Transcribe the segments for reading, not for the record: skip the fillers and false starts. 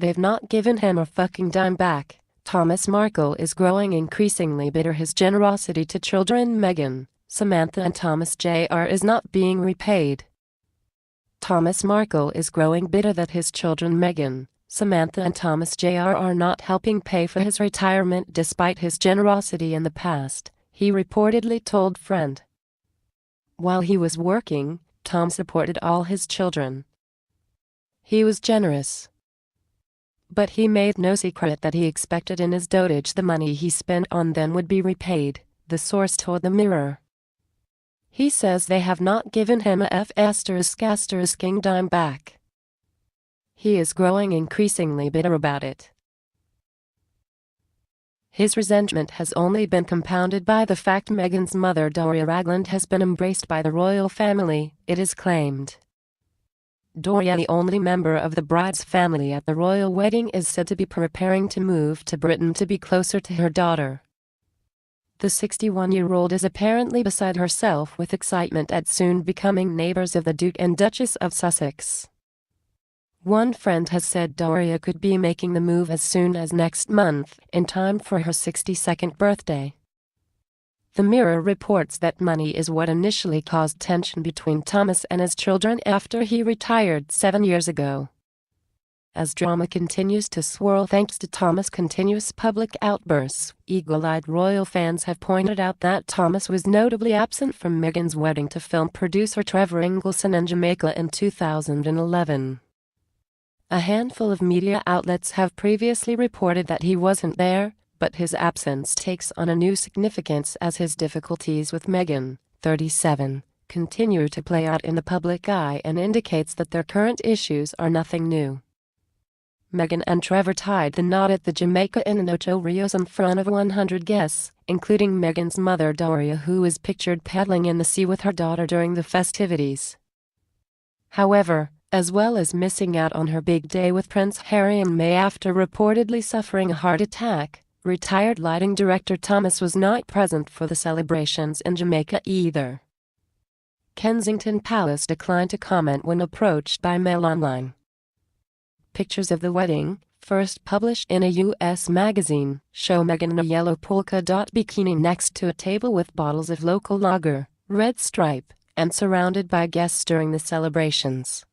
They've not given him a fucking dime back. Thomas Markle is growing increasingly bitter his generosity to children Meghan, Samantha and Thomas Jr. is not being repaid. Thomas Markle is growing bitter that his children Meghan, Samantha and Thomas Jr. are not helping pay for his retirement despite his generosity in the past, he reportedly told Friend. While he was working, Tom supported all his children. He was generous. But he made no secret that he expected in his dotage the money he spent on them would be repaid, the source told the Mirror. He says they have not given him a ****king dime back. He is growing increasingly bitter about it. His resentment has only been compounded by the fact Meghan's mother Doria Ragland has been embraced by the royal family, it is claimed. Doria, the only member of the bride's family at the royal wedding, is said to be preparing to move to Britain to be closer to her daughter. The 61-year-old is apparently beside herself with excitement at soon becoming neighbors of the Duke and Duchess of Sussex. One friend has said Doria could be making the move as soon as next month, in time for her 62nd birthday. The Mirror reports that money is what initially caused tension between Thomas and his children after he retired 7 years ago. As drama continues to swirl thanks to Thomas' continuous public outbursts, eagle-eyed royal fans have pointed out that Thomas was notably absent from Meghan's wedding to film producer Trevor Ingleson in Jamaica in 2011. A handful of media outlets have previously reported that he wasn't there, but his absence takes on a new significance as his difficulties with Meghan, 37, continue to play out in the public eye and indicates that their current issues are nothing new. Meghan and Trevor tied the knot at the Jamaica Inn in Ocho Rios in front of 100 guests, including Meghan's mother Doria, who is pictured paddling in the sea with her daughter during the festivities. However, as well as missing out on her big day with Prince Harry in May after reportedly suffering a heart attack, retired lighting director Thomas was not present for the celebrations in Jamaica either. Kensington Palace declined to comment when approached by Mail Online. Pictures of the wedding, first published in a U.S. magazine, show Meghan in a yellow polka dot bikini next to a table with bottles of local lager, Red Stripe, and surrounded by guests during the celebrations.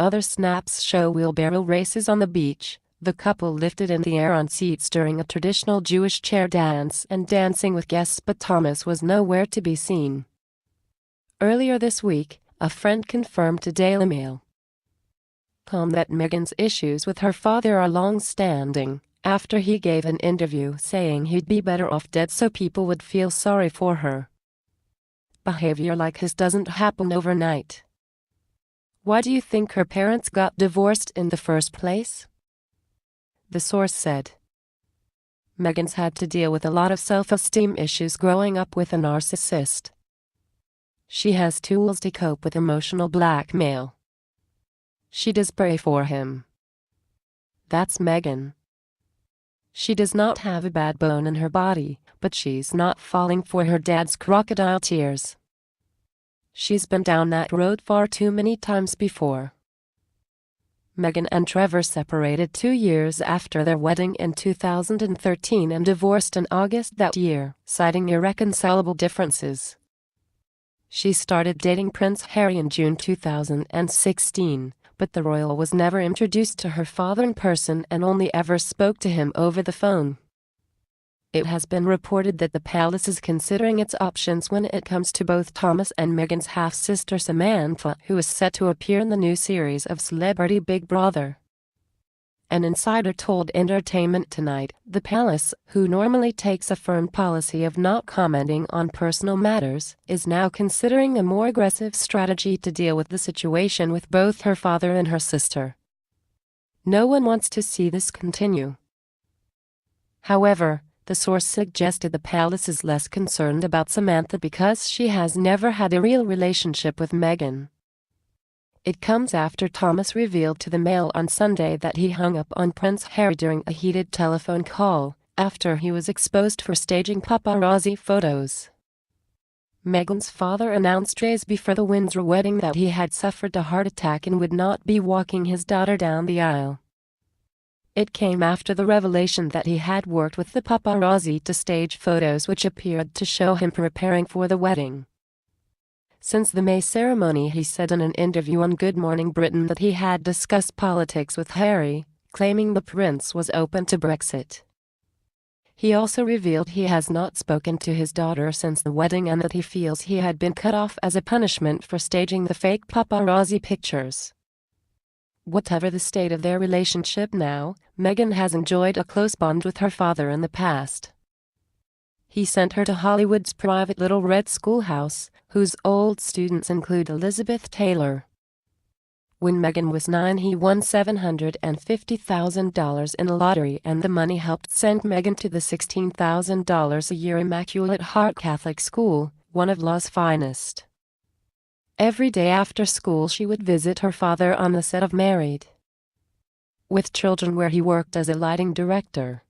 Other snaps show wheelbarrow races on the beach, the couple lifted in the air on seats during a traditional Jewish chair dance and dancing with guests, but Thomas was nowhere to be seen. Earlier this week, a friend confirmed to Daily Mail that Meghan's issues with her father are long-standing, after he gave an interview saying he'd be better off dead so people would feel sorry for her. Behavior like his doesn't happen overnight. Why do you think her parents got divorced in the first place? The source said. Meghan's had to deal with a lot of self-esteem issues growing up with a narcissist. She has tools to cope with emotional blackmail. She does pray for him. That's Meghan. She does not have a bad bone in her body, but she's not falling for her dad's crocodile tears. She's been down that road far too many times before. Meghan and Trevor separated 2 years after their wedding in 2013 and divorced in August that year, citing irreconcilable differences. She started dating Prince Harry in June 2016, but the royal was never introduced to her father in person and only ever spoke to him over the phone. It has been reported that the palace is considering its options when it comes to both Thomas and Meghan's half-sister Samantha, who is set to appear in the new series of Celebrity Big Brother. An insider told Entertainment Tonight, the palace, who normally takes a firm policy of not commenting on personal matters, is now considering a more aggressive strategy to deal with the situation with both her father and her sister. No one wants to see this continue. However, the source suggested the palace is less concerned about Samantha because she has never had a real relationship with Meghan. It comes after Thomas revealed to the Mail on Sunday that he hung up on Prince Harry during a heated telephone call, after he was exposed for staging paparazzi photos. Meghan's father announced days before the Windsor wedding that he had suffered a heart attack and would not be walking his daughter down the aisle. It came after the revelation that he had worked with the paparazzi to stage photos which appeared to show him preparing for the wedding. Since the May ceremony, he said in an interview on Good Morning Britain that he had discussed politics with Harry, claiming the prince was open to Brexit. He also revealed he has not spoken to his daughter since the wedding and that he feels he had been cut off as a punishment for staging the fake paparazzi pictures. Whatever the state of their relationship now, Meghan has enjoyed a close bond with her father in the past. He sent her to Hollywood's private Little Red Schoolhouse, whose old students include Elizabeth Taylor. When Meghan was 9, he won $750,000 in a lottery, and the money helped send Meghan to the $16,000 a year Immaculate Heart Catholic School, one of Law's finest. Every day after school she would visit her father on the set of Married with Children, where he worked as a lighting director.